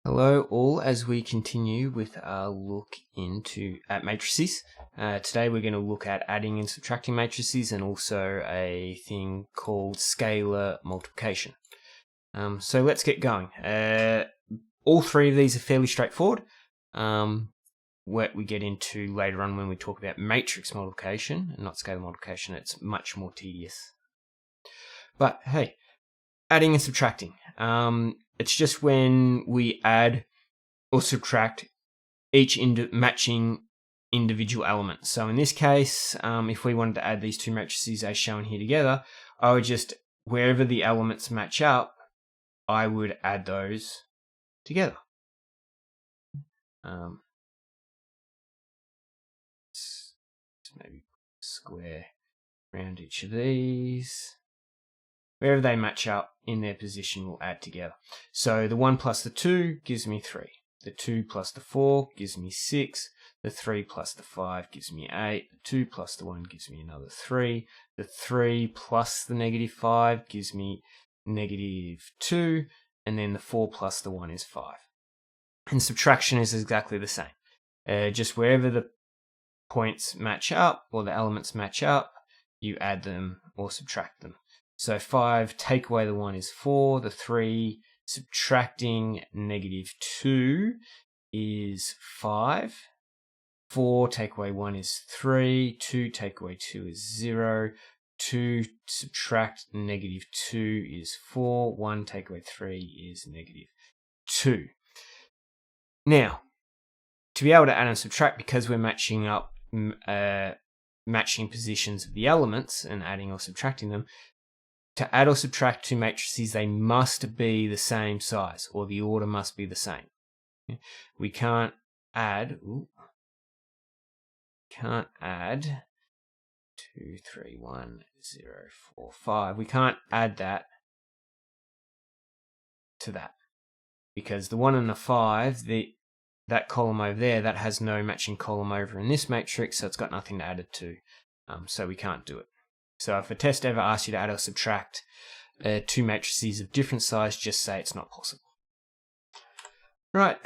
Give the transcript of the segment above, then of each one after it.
Hello all, as we continue with our look at matrices. Today we're going to look at adding and subtracting matrices and also a thing called scalar multiplication. So let's get going. All three of these are fairly straightforward. What we get into later on when we talk about matrix multiplication and not scalar multiplication, it's much more tedious. But hey, adding and subtracting. It's just when we add or subtract each matching individual element. So in this case, if we wanted to add these two matrices as shown here together, I would just, wherever the elements match up, I would add those together. Let's maybe square around each of these. Wherever they match up in their position, we'll add together. So the 1 plus the 2 gives me 3. The 2 plus the 4 gives me 6. The 3 plus the 5 gives me 8. The 2 plus the 1 gives me another 3. The 3 plus the negative 5 gives me negative 2. And then the 4 plus the 1 is 5. And subtraction is exactly the same. Just wherever the points match up or the elements match up, you add them or subtract them. So 5, take away the 1 is 4. The 3, subtracting negative 2 is 5. 4, take away 1 is 3. 2, take away 2 is 0. 2, subtract negative 2 is 4. 1, take away 3 is negative 2. Now, to be able to add and subtract, because we're matching up matching positions of the elements and adding or subtracting them, to add or subtract two matrices, they must be the same size, or the order must be the same. We can't add 2, 3, 1, 0, 4, 5. We can't add that to that, because the 1 and the 5, that column over there, that has no matching column over in this matrix, so it's got nothing to add it to. So we can't do it. So if a test ever asks you to add or subtract two matrices of different size, just say it's not possible. Right,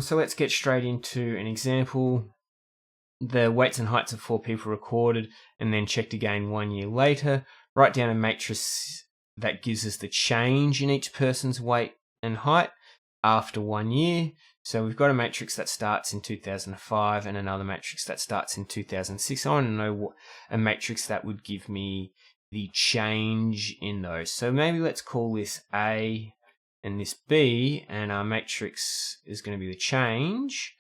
so let's get straight into an example. The weights and heights of 4 people recorded and then checked again 1 year later. Write down a matrix that gives us the change in each person's weight and height after 1 year. So we've got a matrix that starts in 2005 and another matrix that starts in 2006. I want to know what a matrix that would give me the change in those. So maybe let's call this A and this B, and our matrix is going to be the change.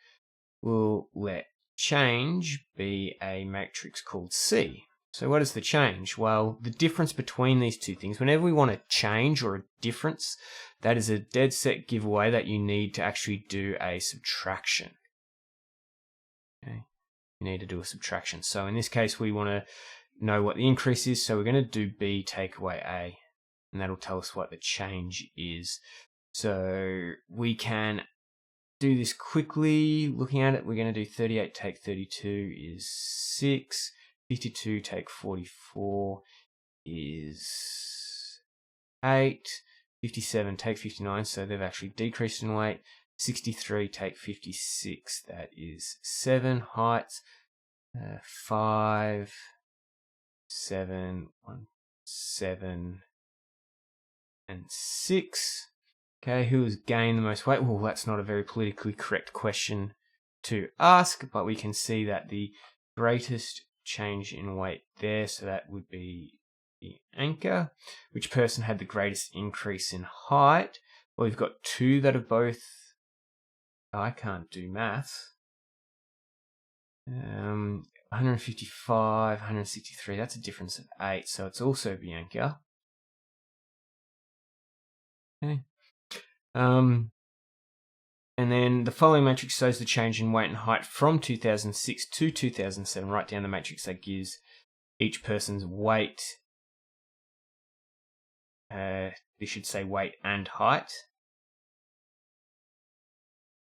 We'll let change be a matrix called C. So what is the change? Well, the difference between these two things, whenever we want a change or a difference, that is a dead set giveaway that you need to actually do a subtraction. Okay, you need to do a subtraction. So in this case, we want to know what the increase is, so we're going to do B take away A, and that'll tell us what the change is. So we can do this quickly. Looking at it, we're going to do 38 take 32 is 6. 52 take 44 is 8. 57 take 59, so they've actually decreased in weight. 63 take 56, that is 7. Heights 5, 7, 1, 7, and 6. Okay, who has gained the most weight? Well, that's not a very politically correct question to ask, but we can see that the greatest change in weight there, so that would be the anchor. Which person had the greatest increase in height? Well, we've got 2 that are both, I can't do maths. 155, 163, that's a difference of 8, so it's also Bianca. Okay. And then the following matrix shows the change in weight and height from 2006 to 2007. Write down the matrix that gives each person's weight. This should say weight and height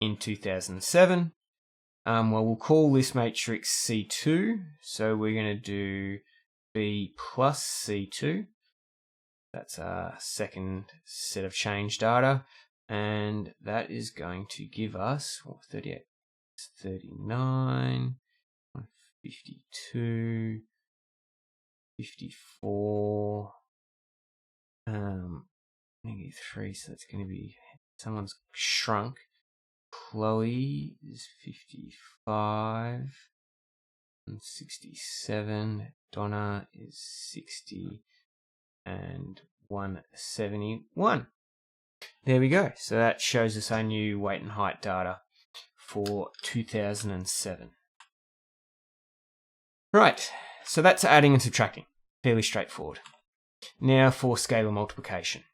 in 2007. Well, we'll call this matrix C2. So we're going to do B plus C2. That's our second set of change data. and that is going to give us 38, 39, 52, 54, -3, so that's going to be, someone's shrunk. Chloe is 55 and 67. Donna is 60 and 171. There we go. So that shows us our new weight and height data for 2007. Right, so that's adding and subtracting. Fairly straightforward. Now for scalar multiplication.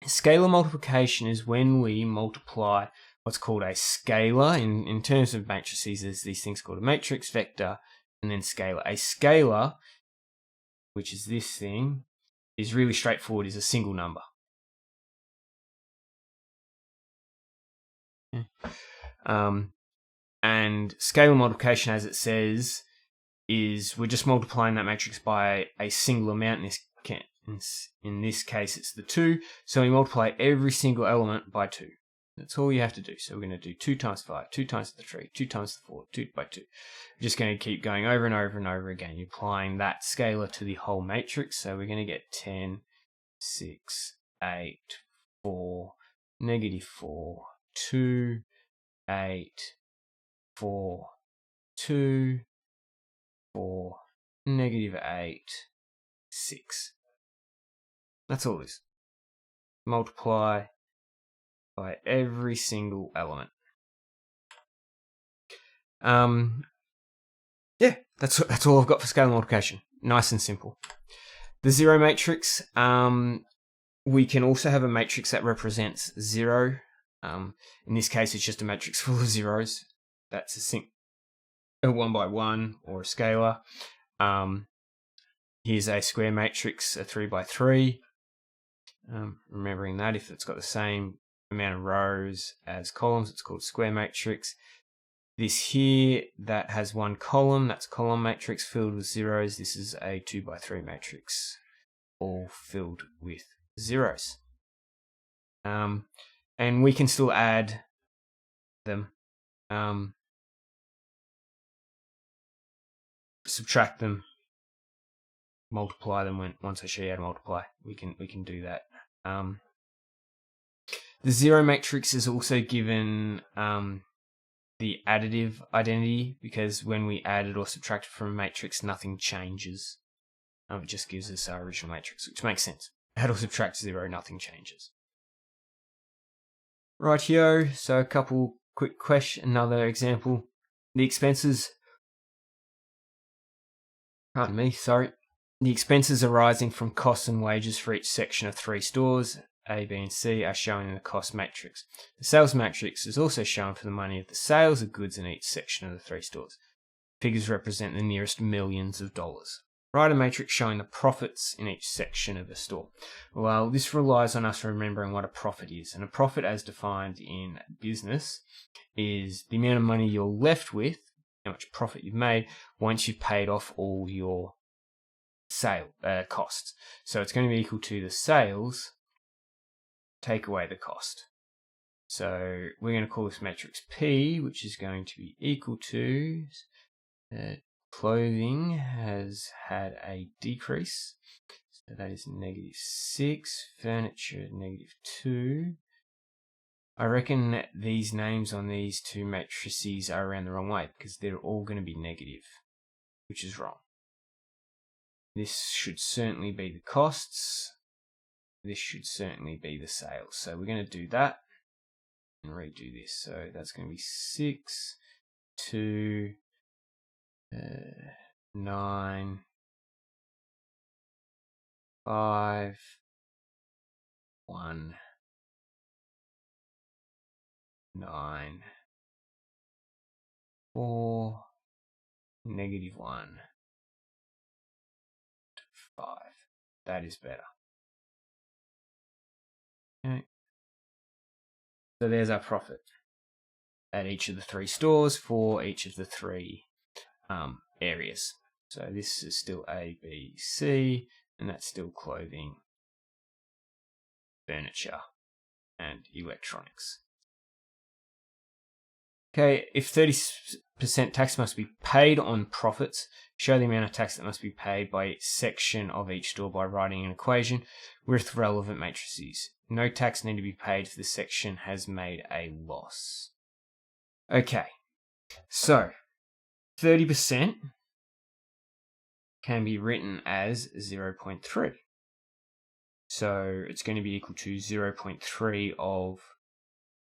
Scalar multiplication is when we multiply what's called a scalar. In terms of matrices, there's these things called a matrix, vector, and then scalar. A scalar, which is this thing, is really straightforward, is a single number. And scalar multiplication, as it says, is we're just multiplying that matrix by a single amount. In this case, it's the 2. So we multiply every single element by 2. That's all you have to do. So we're going to do 2 times 5, 2 times the 3, 2 times the 4, 2 by 2. We're just going to keep going over and over and over again, applying that scalar to the whole matrix. So we're going to get 10, 6, 8, 4, -4, 2, 8, 4, 2, 4, -8, 6. That's all this. Multiply by every single element. Yeah, that's all I've got for scalar multiplication. Nice and simple. The zero matrix, we can also have a matrix that represents 0. In this case, it's just a matrix full of zeros. That's a 1 by 1 or a scalar. Here's a square matrix, a 3 by 3. Remembering that if it's got the same amount of rows as columns, it's called square matrix. This here, that has one column, that's a column matrix filled with zeros. This is a 2 by 3 matrix, all filled with zeros. And we can still add them, subtract them, multiply them once I show you how to multiply. We can do that. The zero matrix is also given the additive identity, because when we add it or subtract it from a matrix, nothing changes. It just gives us our original matrix, which makes sense. Add or subtract 0, nothing changes. Rightio, so a couple quick questions. Another example. The expenses, pardon me, sorry. The expenses arising from costs and wages for each section of 3 stores, A, B, and C, are shown in the cost matrix. The sales matrix is also shown for the money of the sales of goods in each section of the 3 stores. Figures represent the nearest millions of dollars. Write a matrix showing the profits in each section of a store. Well, this relies on us remembering what a profit is. And a profit, as defined in business, is the amount of money you're left with, how much profit you've made, once you've paid off all your sale costs. So it's going to be equal to the sales take away the cost. So we're going to call this matrix P, which is going to be equal to clothing has had a decrease, so that is -6, furniture -2. I reckon that these names on these two matrices are around the wrong way, because they're all going to be negative, which is wrong. This should certainly be the costs. This should certainly be the sales. So we're going to do that and redo this. So that's going to be 6, 2, 9, 5, 1, 9, 4, -1, 5. That is better. Okay. So there's our profit at each of the 3 stores for each of the 3 areas. So this is still A, B, C, and that's still clothing, furniture. and electronics. Okay, if 30% tax must be paid on profits, show the amount of tax that must be paid by each section of each store by writing an equation with relevant matrices. No tax need to be paid if the section has made a loss. Okay, so 30% can be written as 0.3. So it's going to be equal to 0.3 of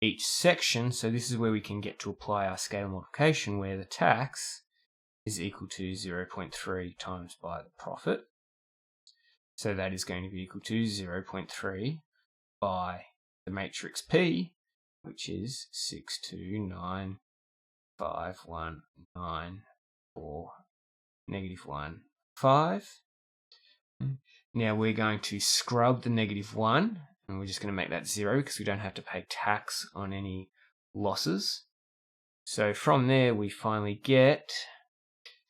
each section. So this is where we can get to apply our scalar multiplication, where the tax is equal to 0.3 times by the profit. So that is going to be equal to 0.3 by the matrix P, which is 6, 2, 9, 5, 1, 9, 4, -1, 5. Now we're going to scrub the -1, and we're just going to make that 0 because we don't have to pay tax on any losses. So from there we finally get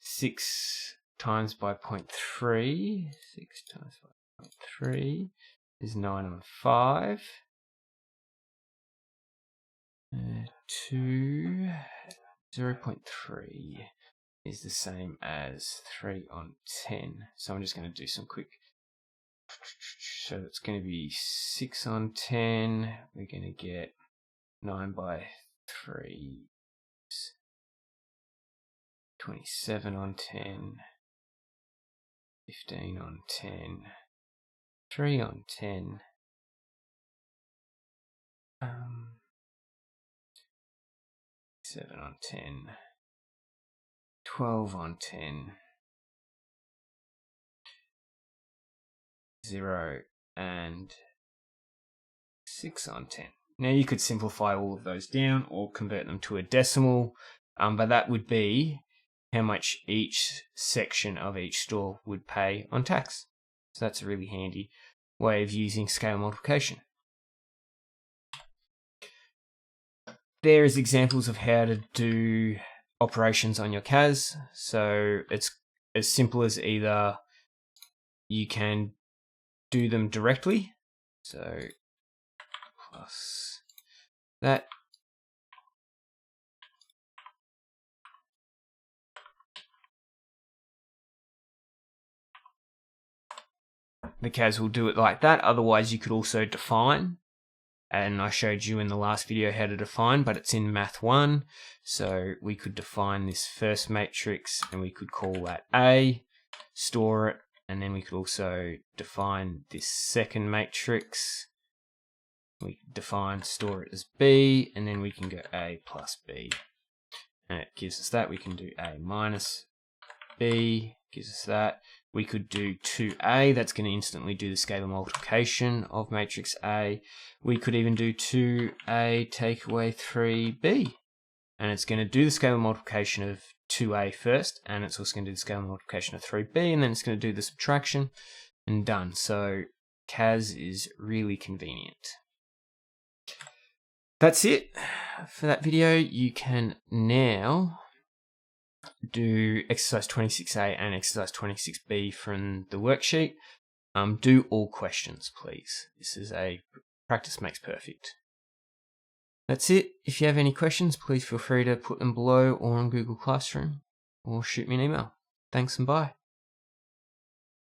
6 times by 0.3. 6 times by 0.3 is 9 on 5. 0.3 is the same as 3 on 10. So I'm just going to do some quick. So it's going to be 6 on 10. We're going to get 9 by 3. 27 on 10. 15 on 10. 3 on 10. 7 on 10. 12 on 10. 0 and 6 on 10. Now you could simplify all of those down or convert them to a decimal, but that would be how much each section of each store would pay on tax. So that's a really handy way of using scalar multiplication. There's examples of how to do operations on your CAS. So it's as simple as either you can do them directly, so plus that, the CAS will do it like that. Otherwise you could also define, and I showed you in the last video how to define, but it's in Math 1. So we could define this first matrix and we could call that A, store it, and then we could also define this second matrix. We define, store it as B, and then we can go A plus B. And it gives us that. We can do A minus B, gives us that. We could do 2A, that's going to instantly do the scalar multiplication of matrix A. We could even do 2A take away 3B, and it's going to do the scalar multiplication of 2A first, and it's also going to do the scalar multiplication of 3B, and then it's going to do the subtraction, and done. So CAS is really convenient. That's it for that video. You can now do exercise 26A and exercise 26B from the worksheet. Do all questions, please. This is a practice makes perfect. That's it. If you have any questions, please feel free to put them below or on Google Classroom, or shoot me an email. Thanks and bye.